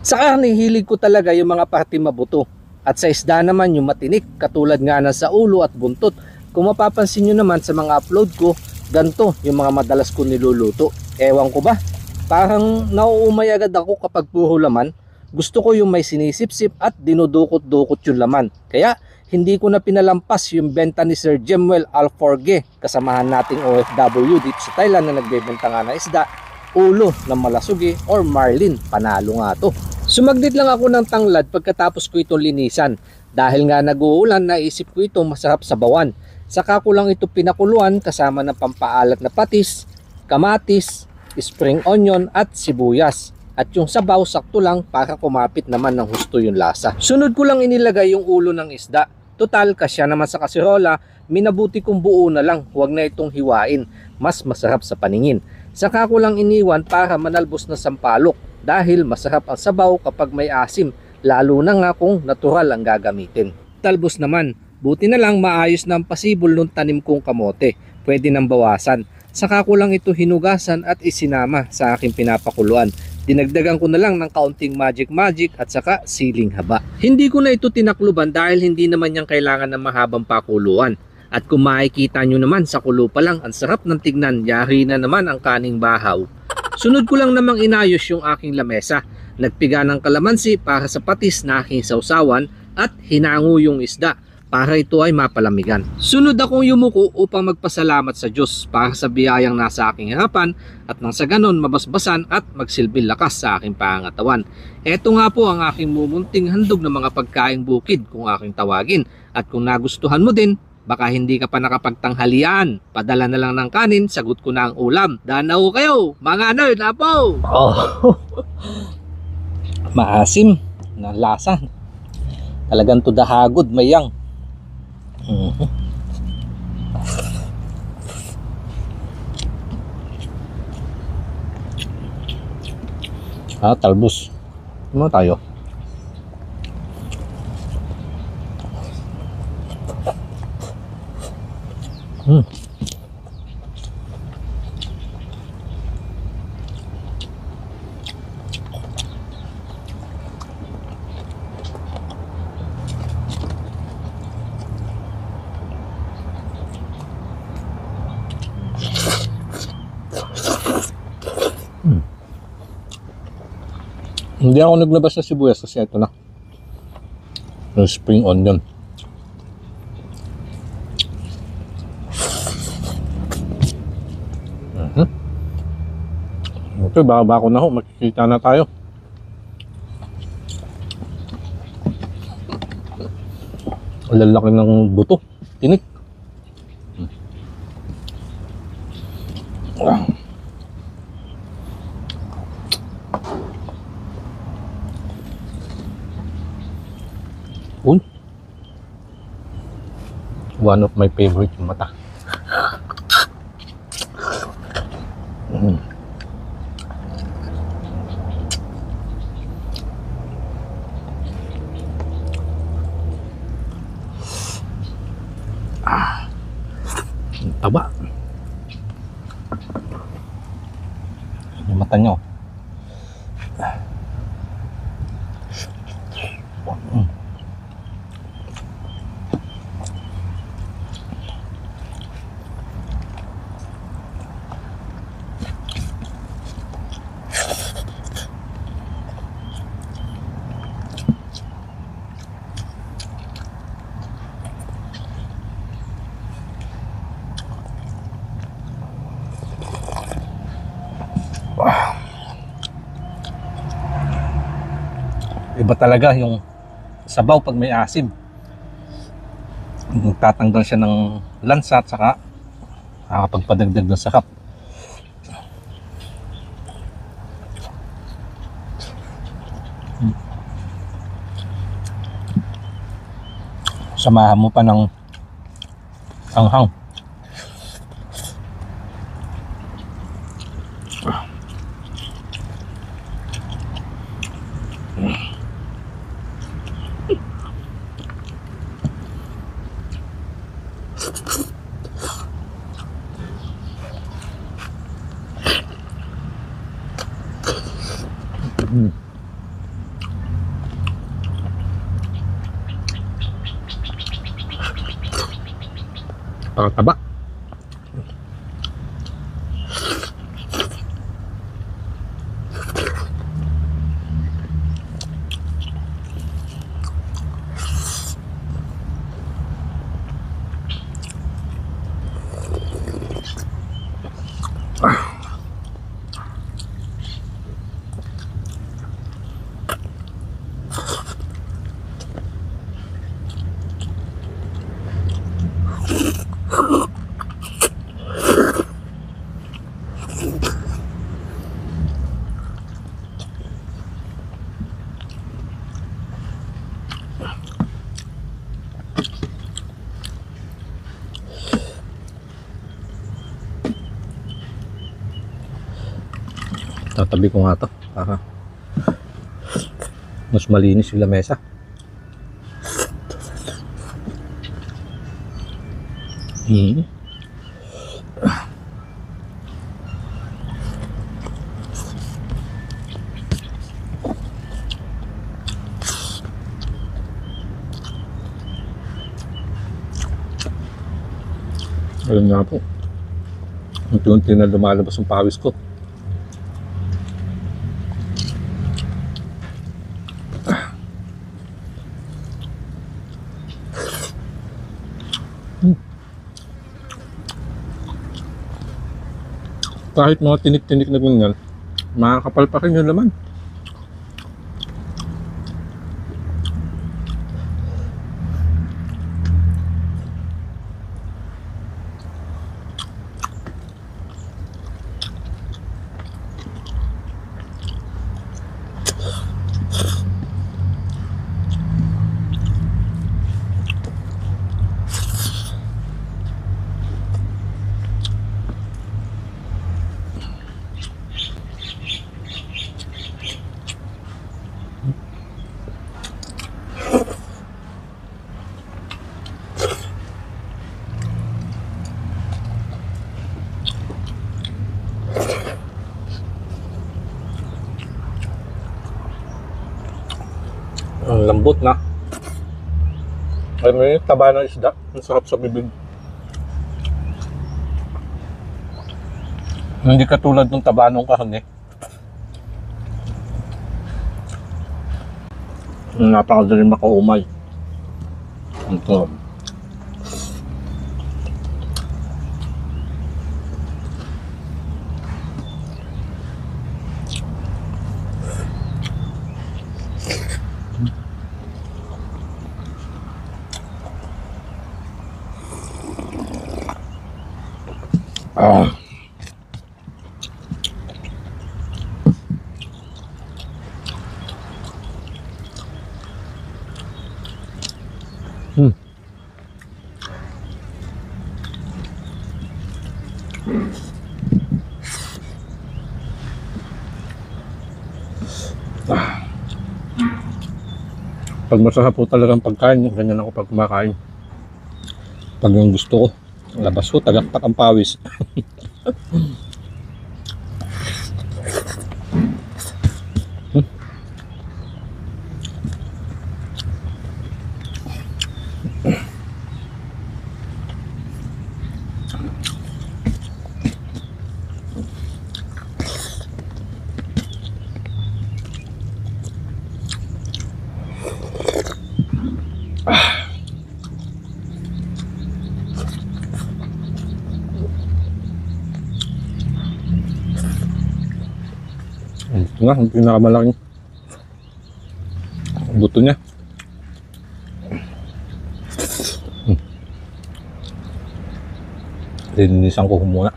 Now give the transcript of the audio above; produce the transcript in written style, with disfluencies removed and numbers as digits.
Sa karne, hilig ko talaga yung mga parte mabuto. At sa isda naman yung matinik, katulad nga na sa ulo at buntot. Kung mapapansin nyo naman sa mga upload ko, ganto yung mga madalas ko niluluto. Ewan ko ba, parang nauumay agad ako kapag puro laman. Gusto ko yung may sinisip-sip at dinudukot-dukot yung laman. Kaya hindi ko na pinalampas yung benta ni Sir Jemuel Alforge, kasamahan nating OFW dito sa Thailand na nagbebenta nga ng isda, ulo ng malasugi or marlin. Panalo nga to. Sumaglit lang ako ng tanglad pagkatapos ko itong linisan. Dahil nga nag-uulan, naisip ko itong masarap sa bawan. Saka ko lang ito pinakuluan kasama ng pampaalat na patis, kamatis, spring onion at sibuyas. At yung sabaw sakto lang para kumapit naman ng husto yung lasa. Sunod ko lang inilagay yung ulo ng isda. Total, kasya naman sa kasirola, minabuti kong buo na lang, huwag na itong hiwain. Mas masarap sa paningin. Saka ko lang iniwan para manalbos na sampalok dahil masarap ang sabaw kapag may asim, lalo na nga kung natural ang gagamitin. Talbos naman, buti na lang maayos na ang pasibol ng tanim kong kamote. Pwede nang bawasan. Saka ko lang ito hinugasan at isinama sa aking pinapakuluan. Dinagdagan ko na lang ng kaunting magic at saka siling haba. Hindi ko na ito tinakluban dahil hindi naman niyang kailangan ng mahabang pakuluan. At kung makikita nyo naman sa kulo pa lang, ang sarap ng tignan, yari na naman ang kaning bahaw. Sunod ko lang namang inayos yung aking lamesa. Nagpiga ng kalamansi para sa patis na aking sausawan at hinango yung isda para ito ay mapalamigan. Sunod akong yumuko upang magpasalamat sa Diyos para sa biyayang nasa aking harapan at nang sa ganon mabasbasan at magsilbing lakas sa aking pangatawan. Ito nga po ang aking mumunting handog ng mga pagkaing bukid kung aking tawagin. At kung nagustuhan mo din, baka hindi ka pa nakapagtanghalian, padala na lang ng kanin, sagot ko na ang ulam. Danaw kayo, mga nerd na po! Oh, maasim na lasa. Talagang to the hagod, mayang. Talbos. Ano tayo? Hindi ako naglabas sa sibuyas kasi ito na yung spring onion. Okay, baba ko na ho, makikita na tayo. Lalaki ng buto, tinik. Uy, one of my favorite yung mata. Taba yung mata nyo. Iba talaga yung sabaw pag may asim. Tatanggal siya ng lansa at saka nakakapagpadagdag ng sakap. Samahan mo pa ng anghang. Napakataba. Tatabi ko nga to para mas malinis yung lamesa. Alam nga po, unti-unti na lumalabas yung pawis ko. Kahit mga tinik-tinik na ganyan, makakapal pa rin yung laman. Ang lambot na. Ay, may taba ng isda. Ang sarap sa bibig. Hindi katulad ng taba ng kahon eh. Napakadali makaumay. Ito. Pag masarap po talagang pagkain, ganyan ako pag kumakain. Pag yung gusto ko, labas ko, tagaktak ang pawis. Ito nga, ang pinakamalaking buto niya. Lininisan ko muna.